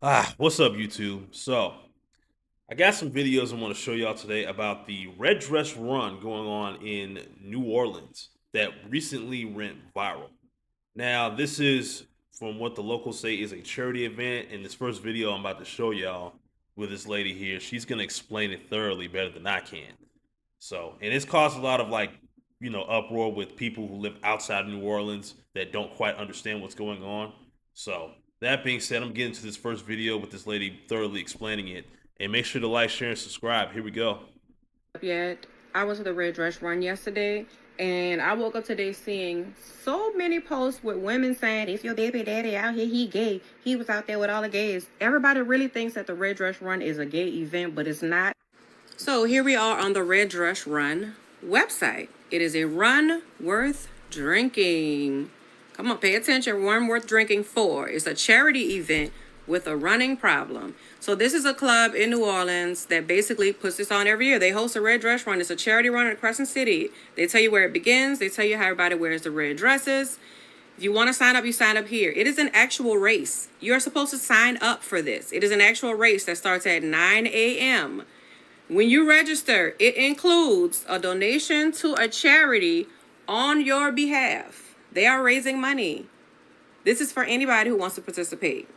What's up, YouTube? So, I got some videos I want to show y'all today about the red dress run going on in New Orleans that recently went viral. Now, this is from what the locals say is a charity event. In this first video I'm about to show y'all with this lady here, she's going to explain it thoroughly better than I can. So, and it's caused a lot of uproar with people who live outside of New Orleans that don't quite understand what's going on. So, that being said, I'm getting to this first video with this lady thoroughly explaining it. And make sure to like, share, and subscribe. Here we go. Yet. I went to the Red Dress Run yesterday, and I woke up today seeing so many posts with women saying, "If your baby daddy out here, he gay. He was out there with all the gays." Everybody really thinks that the Red Dress Run is a gay event, but it's not. So here we are on the Red Dress Run website. It is a run worth drinking. Come on, pay attention. Run worth drinking for. It's a charity event with a running problem. So this is a club in New Orleans that basically puts this on every year. They host a red dress run. It's a charity run in Crescent City. They tell you where it begins. They tell you how everybody wears the red dresses. If you want to sign up, you sign up here. It is an actual race. You are supposed to sign up for this. It is an actual race that starts at 9 a.m. When you register, it includes a donation to a charity on your behalf. They are raising money. This is for anybody who wants to participate.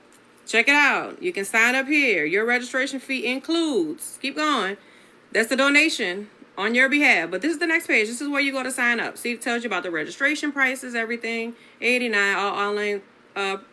Check it out. You can sign up here. Your registration fee includes, keep going, that's the donation on your behalf. But this is the next page. This is where you go to sign up. See, it tells you about the registration prices, everything. 89 all online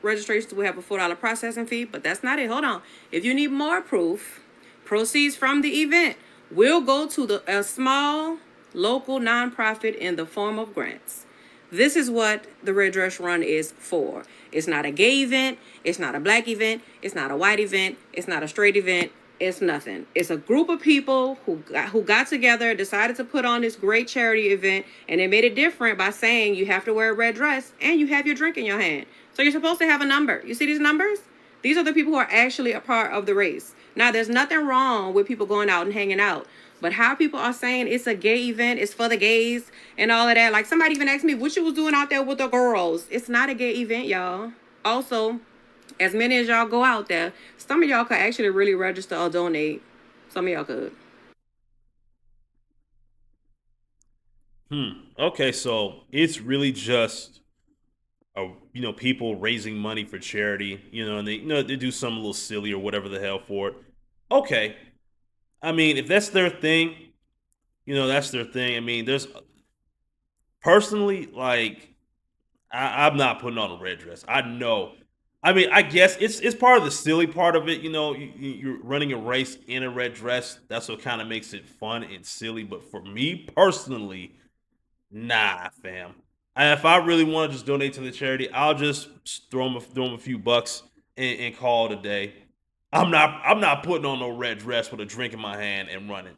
registrations will have a $4 processing fee, but that's not it. Hold on. If you need more proof, proceeds from the event will go to a small local nonprofit in the form of grants. This is what the Red Dress Run is for. It's not a gay event. It's not a black event. It's not a white event. It's not a straight event. It's nothing. It's a group of people who got together, decided to put on this great charity event, and they made it different by saying you have to wear a red dress and you have your drink in your hand. So you're supposed to have a number. You see these numbers? These are the people who are actually a part of the race. Now, there's nothing wrong with people going out and hanging out. But how people are saying it's a gay event, it's for the gays and all of that. Like somebody even asked me what you was doing out there with the girls. It's not a gay event, y'all. Also, as many as y'all go out there, some of y'all could actually really register or donate. Some of y'all could. Okay, so it's really just people raising money for charity, and they do something a little silly or whatever the hell for it. Okay. I mean, if that's their thing, that's their thing. I mean, there's personally, like, I'm not putting on a red dress. I know. I mean, I guess it's part of the silly part of it. You're running a race in a red dress. That's what kind of makes it fun and silly. But for me personally, nah, fam. If I really want to just donate to the charity, I'll just throw them a few bucks and call it a day. I'm not putting on no red dress with a drink in my hand and running.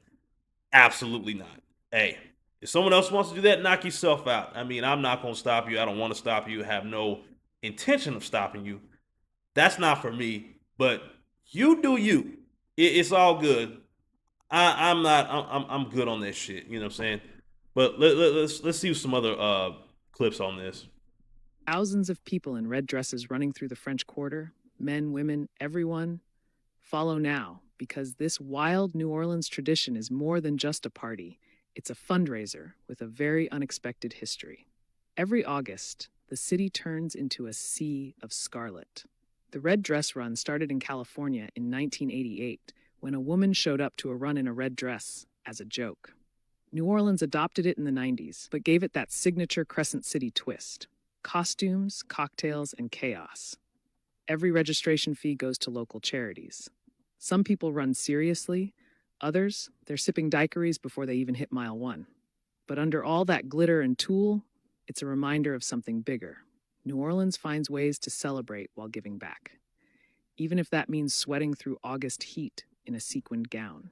Absolutely not. Hey, if someone else wants to do that, knock yourself out. I mean, I'm not gonna stop you. I don't want to stop you. I have no intention of stopping you. That's not for me. But you do you. It's all good. I'm not. I'm good on this shit. You know what I'm saying? But let's see some other clips on this. Thousands of people in red dresses running through the French Quarter, men, women, everyone. Follow now, because this wild New Orleans tradition is more than just a party. It's a fundraiser with a very unexpected history. Every August, the city turns into a sea of scarlet. The Red Dress Run started in California in 1988 when a woman showed up to a run in a red dress as a joke. New Orleans adopted it in the 90s, but gave it that signature Crescent City twist: costumes, cocktails, and chaos. Every registration fee goes to local charities. Some people run seriously, others, they're sipping daiquiris before they even hit mile one. But under all that glitter and tulle, it's a reminder of something bigger. New Orleans finds ways to celebrate while giving back, even if that means sweating through August heat in a sequined gown.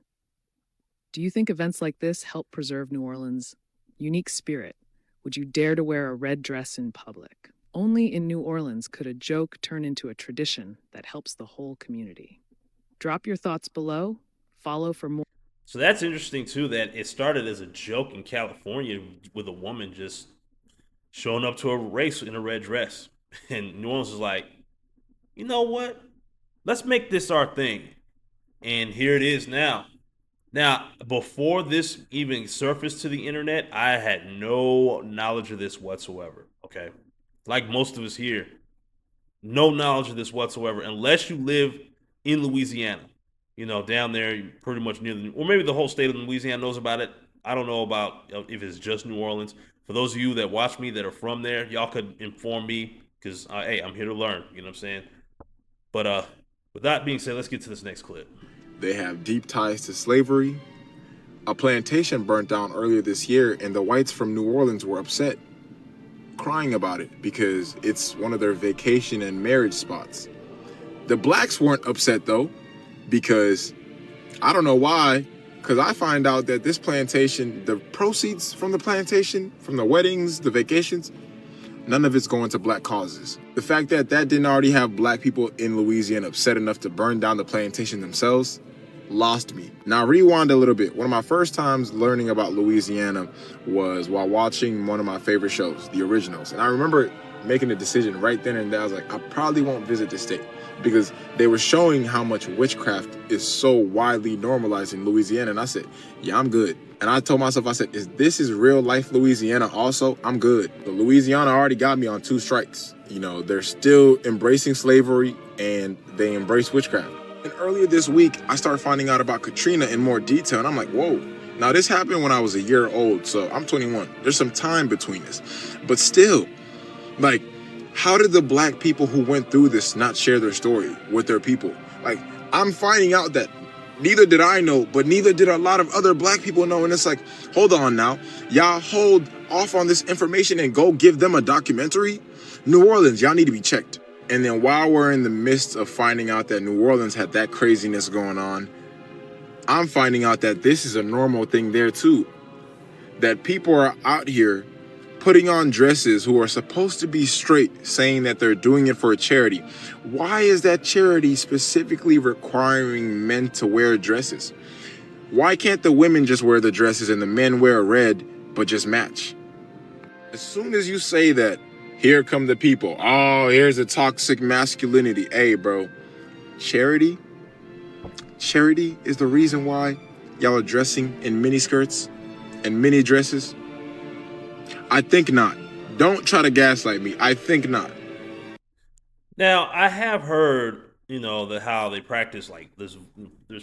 Do you think events like this help preserve New Orleans' unique spirit? Would you dare to wear a red dress in public? Only in New Orleans could a joke turn into a tradition that helps the whole community. Drop your thoughts below. Follow for more. So that's interesting too. That it started as a joke in California with a woman just showing up to a race in a red dress, and New Orleans is like, you know what? let's make this our thing. And here it is now. Now, before this even surfaced to the internet, I had no knowledge of this whatsoever. Okay. Like most of us here, no knowledge of this whatsoever, unless you live in Louisiana. You know, down there, pretty much near the, or maybe the whole state of Louisiana knows about it. I don't know about if it's just New Orleans. For those of you that watch me that are from there, y'all could inform me because hey, I'm here to learn. You know what I'm saying? But with that being said, let's get to this next clip. They have deep ties to slavery. A plantation burnt down earlier this year, and the whites from New Orleans were upset, crying about it because it's one of their vacation and marriage spots. The blacks weren't upset though, because I don't know why, because I find out that this plantation, the proceeds from the plantation, from the weddings, the vacations, none of it's going to black causes. The fact that that didn't already have black people in Louisiana upset enough to burn down the plantation themselves lost me. Now rewind a little bit. One of my first times learning about Louisiana was while watching one of my favorite shows, The Originals. And I remember making a decision right then and there. I was like, I probably won't visit the state because they were showing how much witchcraft is so widely normalized in Louisiana. And I said, yeah, I'm good. And I told myself, I said, this is real life Louisiana also, I'm good. But Louisiana already got me on 2 strikes. You know, they're still embracing slavery and they embrace witchcraft. And earlier this week, I started finding out about Katrina in more detail. And I'm like, whoa. Now this happened when I was a year old. So I'm 21. There's some time between this. But still, like, how did the black people who went through this not share their story with their people? Like, I'm finding out that neither did I know, but neither did a lot of other black people know. And it's like, hold on now. Y'all hold off on this information and go give them a documentary? New Orleans, y'all need to be checked. And then while we're in the midst of finding out that New Orleans had that craziness going on, I'm finding out that this is a normal thing there too. That people are out here putting on dresses who are supposed to be straight, saying that they're doing it for a charity. Why is that charity specifically requiring men to wear dresses? Why can't the women just wear the dresses and the men wear red, but just match? As soon as you say that, here come the people. Oh, here's a toxic masculinity. Hey, bro, charity is the reason why y'all are dressing in mini skirts and mini dresses? I think not. Don't try to gaslight me. I think not. Now, I have heard, you know, the how they practice like there's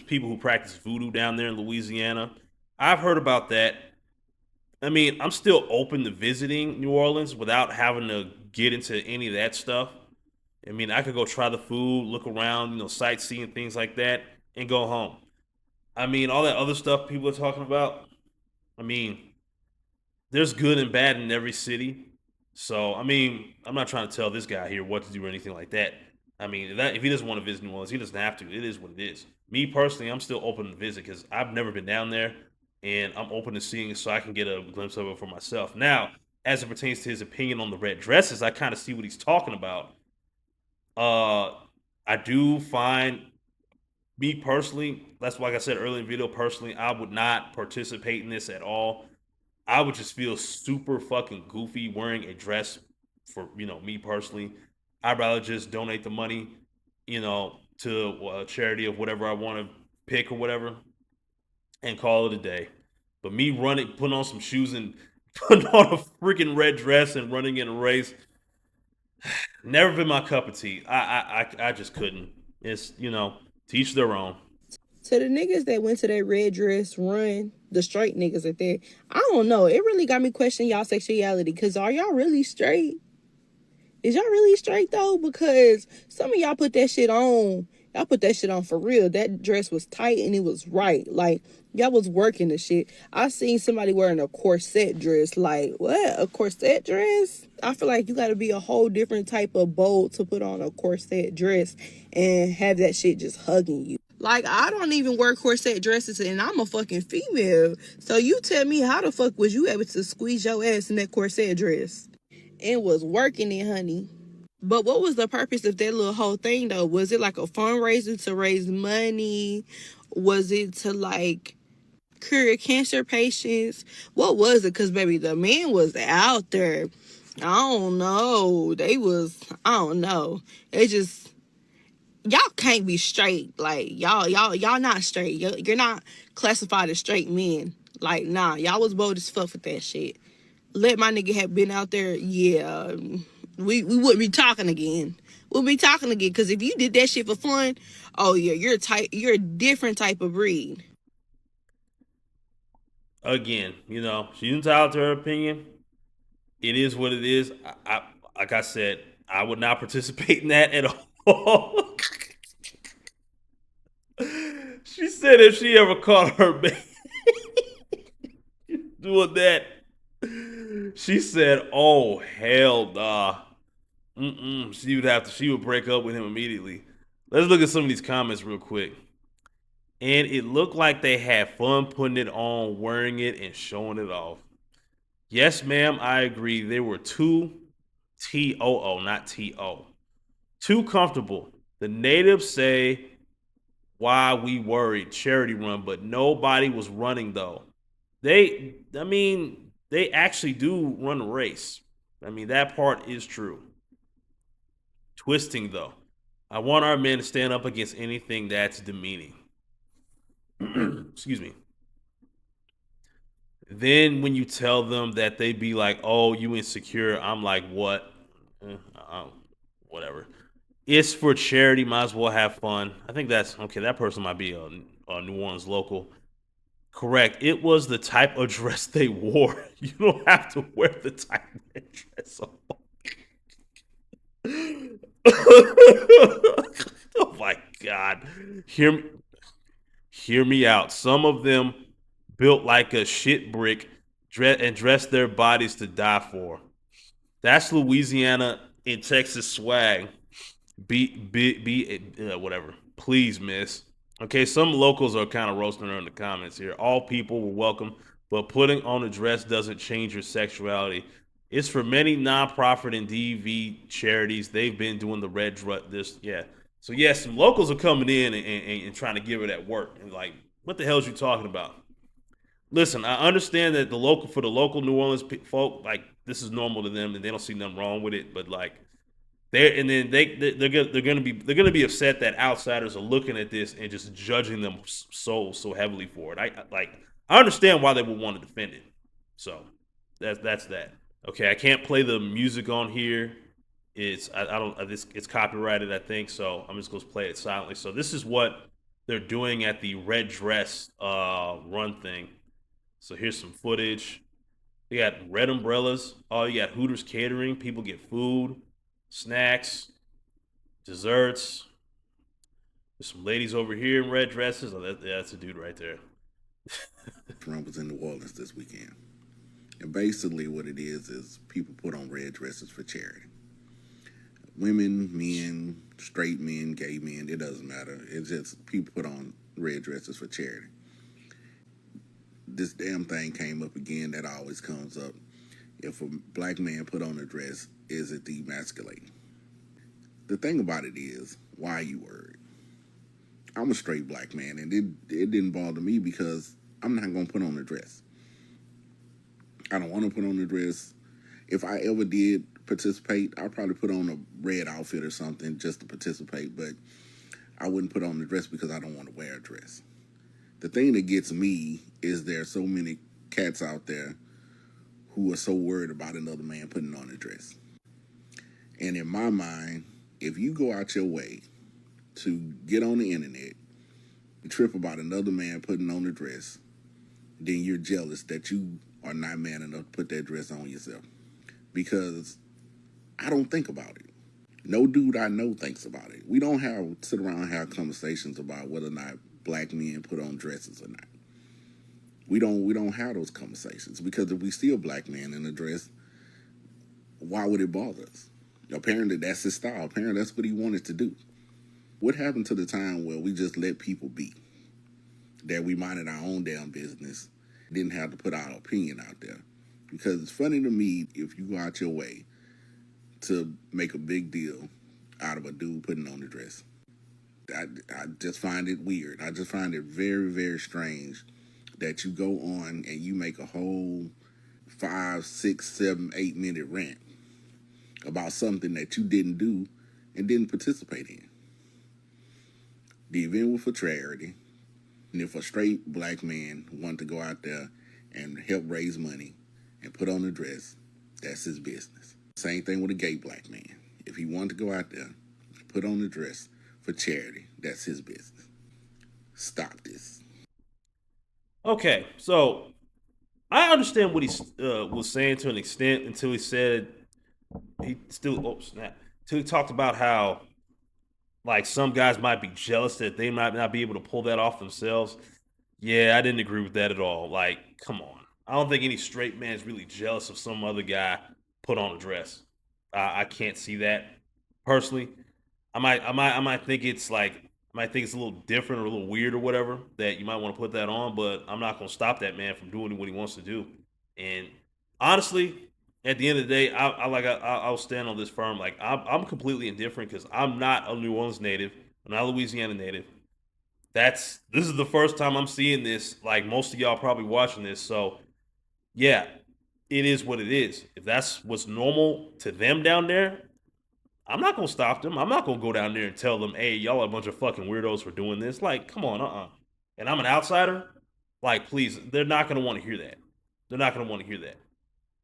people who practice voodoo down there in Louisiana. I've heard about that. I mean, I'm still open to visiting New Orleans without having to get into any of that stuff. I mean, I could go try the food, look around, you know, sightseeing things like that, and go home. I mean, all that other stuff people are talking about. I mean, there's good and bad in every city. So, I mean, I'm not trying to tell this guy here what to do or anything like that. I mean, if he doesn't want to visit New Orleans, he doesn't have to. It is what it is. Me personally, I'm still open to visit because I've never been down there, and I'm open to seeing it so I can get a glimpse of it for myself. Now, as it pertains to his opinion on the red dresses, I kind of see what he's talking about. Uh, I do find me personally, that's like I said earlier in the video. Personally, I would not participate in this at all. I would just feel super fucking goofy wearing a dress for, you know, me personally. I'd rather just donate the money, you know, to a charity of whatever I want to pick or whatever and call it a day. But me running, putting on some shoes and putting on a freaking red dress and running in a race, never been my cup of tea. I just couldn't. It's, you know, teach their own. To the niggas that went to that red dress run, the straight niggas at that, I don't know. It really got me questioning y'all sexuality. Because are y'all really straight? Is y'all really straight though? Because some of y'all put that shit on. Y'all put that shit on for real. That dress was tight and it was right. Like, y'all was working the shit. I seen somebody wearing a corset dress. Like, what? A corset dress? I feel like you got to be a whole different type of bold to put on a corset dress and have that shit just hugging you. Like, I don't even wear corset dresses and I'm a fucking female. So you tell me, how the fuck was you able to squeeze your ass in that corset dress? And was working it, honey. But what was the purpose of that little whole thing though? Was it like a fundraiser to raise money? Was it to like cure cancer patients? What was it? Because baby, the man was out there. I don't know. I don't know. It just, y'all can't be straight. Like y'all not straight. You're not classified as straight men. Like, nah, y'all was bold as fuck with that shit. Let my nigga have been out there, yeah, we wouldn't be talking again. We'll be talking again, because if you did that shit for fun, oh yeah, you're a different type of breed. Again, she's entitled to her opinion. It is what it is. Like I said, I would not participate in that at all. She said if she ever caught her baby doing that, she said, "Oh hell nah." She would break up with him immediately. Let's look at some of these comments real quick. And it looked like they had fun putting it on, wearing it, and showing it off. Yes, ma'am, I agree. They were too TOO, not TO. Too comfortable. The natives say why we worried, charity run, but nobody was running though. They actually do run a race. That part is true. Twisting though. I want our men to stand up against anything that's demeaning. Excuse me. Then when you tell them that, they be like, "Oh, you insecure." I'm like, "What? Uh, whatever. It's for charity. Might as well have fun." I think that's okay. That person might be a New Orleans local. Correct. It was the type of dress they wore. You don't have to wear the type of dress. Oh my god. Hear hear me out. Some of them built like a shit brick and dressed their bodies to die for. That's Louisiana and Texas swag. Whatever. Please, miss. Okay, some locals are kind of roasting her in the comments here. All people were welcome, but putting on a dress doesn't change your sexuality. It's for many nonprofit and DV charities. They've been doing the red dress. This, yeah. So yes, some locals are coming in and trying to give her that work. And like, what the hell is you talking about? Listen, I understand that for the local New Orleans folk, like this is normal to them, and they don't see nothing wrong with it. But like, they're gonna be upset that outsiders are looking at this and just judging them so heavily for it. I understand why they would want to defend it. So that's that. Okay, I can't play the music on here. I don't it's copyrighted, I think. So I'm just gonna play it silently. So this is what they're doing at the red dress run thing. So here's some footage. They got red umbrellas. Oh, you got Hooters catering. People get food, snacks, desserts. There's some ladies over here in red dresses. Oh, that's a dude right there. Trump was in New Orleans this weekend. And basically what it is people put on red dresses for charity. Women, men, straight men, gay men, it doesn't matter. It's just people put on red dresses for charity. This damn thing came up again. That always comes up. If a black man put on a dress, is it demasculating? The thing about it is, why are you worried? I'm a straight black man, and it didn't bother me because I'm not going to put on a dress. I don't want to put on a dress. If I ever did participate, I'd probably put on a red outfit or something just to participate, but I wouldn't put on the dress because I don't want to wear a dress. The thing that gets me is there are so many cats out there who are so worried about another man putting on a dress. And in my mind, if you go out your way to get on the internet and trip about another man putting on a dress, then you're jealous that you are not man enough to put that dress on yourself. Because I don't think about it. No dude I know thinks about it. We don't sit around and have conversations about whether or not black men put on dresses or not. We don't have those conversations because if we see a black man in a dress, why would it bother us? Apparently that's his style. Apparently that's what he wanted to do. What happened to the time where we just let people be? That we minded our own damn business, didn't have to put our opinion out there. Because it's funny to me if you go out your way to make a big deal out of a dude putting on a dress. I just find it weird. I just find it very, very strange that you go on and you make a whole 5, 6, 7, 8 minute rant about something that you didn't do and didn't participate in. The event was for charity. And if a straight black man wanted to go out there and help raise money and put on a dress, that's his business. Same thing with a gay black man. If he wanted to go out there and put on a dress for charity, that's his business. Stop this. Okay, so I understand what he was saying to an extent until he said he still snap. Until he talked about how like some guys might be jealous that they might not be able to pull that off themselves. Yeah, I didn't agree with that at all. Like, come on. I don't think any straight man is really jealous of some other guy put on a dress. I can't see that personally. I might think it's like, I might think it's a little different or a little weird or whatever that you might want to put that on, but I'm not gonna stop that man from doing what he wants to do. And honestly, at the end of the day, I'll stand on this firm. Like I'm completely indifferent because I'm not a New Orleans native, I'm not a Louisiana native. This is the first time I'm seeing this. Like most of y'all probably watching this, so yeah, it is what it is. If that's what's normal to them down there, I'm not gonna stop them. I'm not gonna go down there and tell them, "Hey, y'all are a bunch of fucking weirdos for doing this." Like, come on, And I'm an outsider. Like, please, they're not gonna want to hear that. They're not gonna want to hear that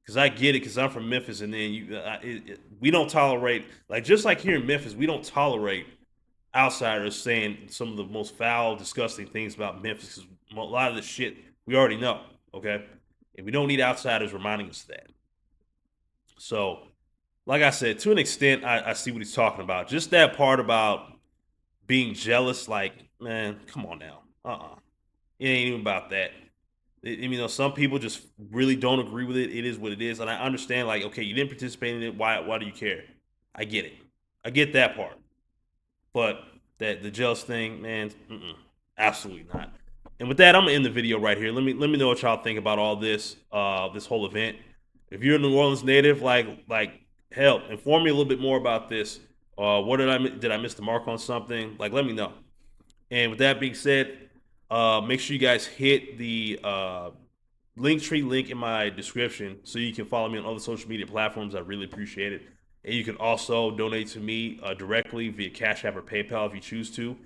because I get it because I'm from Memphis, and then we don't tolerate like just like here in Memphis, we don't tolerate outsiders saying some of the most foul, disgusting things about Memphis. 'Cause a lot of the shit we already know, okay, and we don't need outsiders reminding us of that. So, like I said, to an extent, I see what he's talking about. Just that part about being jealous, like, man, come on now. It ain't even about that. Some people just really don't agree with it. It is what it is. And I understand, like, okay, you didn't participate in it. Why do you care? I get it. I get that part. But that the jealous thing, man, absolutely not. And with that, I'm gonna end the video right here. Let me know what y'all think about all this, this whole event. If you're a New Orleans native, like hell, inform me a little bit more about this. What did I miss the mark on something? Like, let me know. And with that being said, make sure you guys hit the Linktree link in my description so you can follow me on other social media platforms. I really appreciate it. And you can also donate to me directly via Cash App or PayPal if you choose to.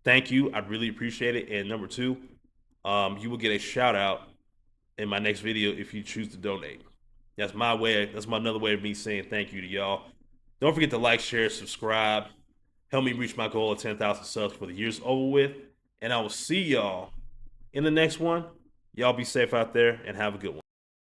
Thank you. I'd really appreciate it. And number two, you will get a shout out in my next video if you choose to donate. That's my way. That's my another way of me saying thank you to y'all. Don't forget to like, share, subscribe. Help me reach my goal of 10,000 subs for the year's over with. And I will see y'all in the next one. Y'all be safe out there and have a good one.